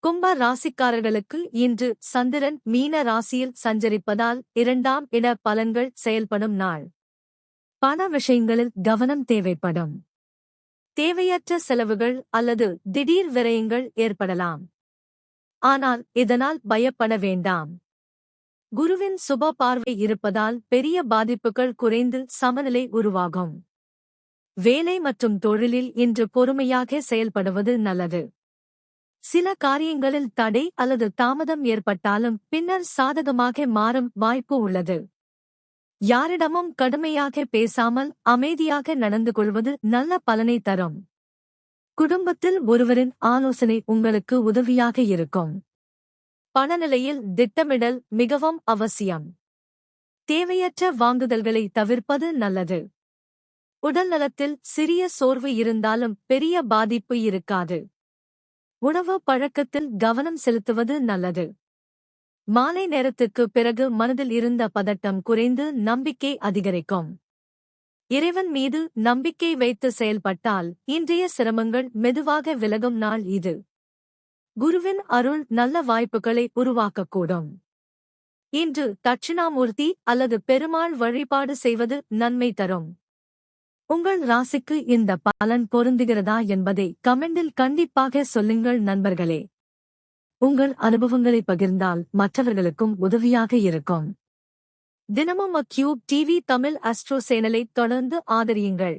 கும்ப ராசிக்காரர்களுக்கு இன்று சந்திரன் மீன ராசியில் சஞ்சரிப்பதால் 2ஆம் இட பலன்கள் செயல்படும் நாள். பண விஷயங்களில் கவனம் தேவைப்படும். தேவையற்ற செலவுகள் அல்லது திடீர் விரயங்கள் ஏற்படலாம். ஆனால் இதனால் பயப்பட வேண்டாம். குருவின் சுப பார்வை இருப்பதால் பெரிய பாதிப்புகள் குறைந்து சமநிலை உருவாகும். வேலை மற்றும் தொழிலில் இன்று பொறுமையாக செயல்படுவது நல்லது. சில காரியங்களில் தடை அல்லது தாமதம் ஏற்பட்டாலும் பின்னர் சாதகமாக மாறும் வாய்ப்பு உள்ளது. யாரிடமும் கடுமையாக பேசாமல் அமைதியாக நடந்து கொள்வது நல்ல பலனை தரும். குடும்பத்தில் ஒருவரின் ஆலோசனை உங்களுக்கு உதவியாக இருக்கும். பணநிலையில் திட்டமிடல் மிகவும் அவசியம். தேவையற்ற வாங்குதல்களை தவிர்ப்பது நல்லது. உடல்நலத்தில் சிறிய சோர்வு இருந்தாலும் பெரிய பாதிப்பு இருக்காது. உணவு பழக்கத்தில் கவனம் செலுத்துவது நல்லது. மாலை நேரத்துக்கு பிறகு மனதில் இருந்த பதட்டம் குறைந்து நம்பிக்கை அதிகரிக்கும். இறைவன் மீது நம்பிக்கை வைத்து செயல்பட்டால் இன்றைய சிரமங்கள் மெதுவாக விலகும் நாள் இது. குருவின் அருள் நல்ல வாய்ப்புகளை உருவாக்கக்கூடும். இன்று தட்சிணாமூர்த்தி அல்லது பெருமாள் வழிபாடு செய்வது நன்மை தரும். உங்கள் ராசிக்கு இந்த பலன் பொருந்துகிறதா என்பதை கமெண்டில் கண்டிப்பாக சொல்லுங்கள் நண்பர்களே. உங்கள் அனுபவங்களை பகிர்ந்தால் மற்றவர்களுக்கும் உதவியாக இருக்கும். தினமும் கியூப் டிவி தமிழ் அஸ்ட்ரோ சேனலை தொடர்ந்து ஆதரியுங்கள்.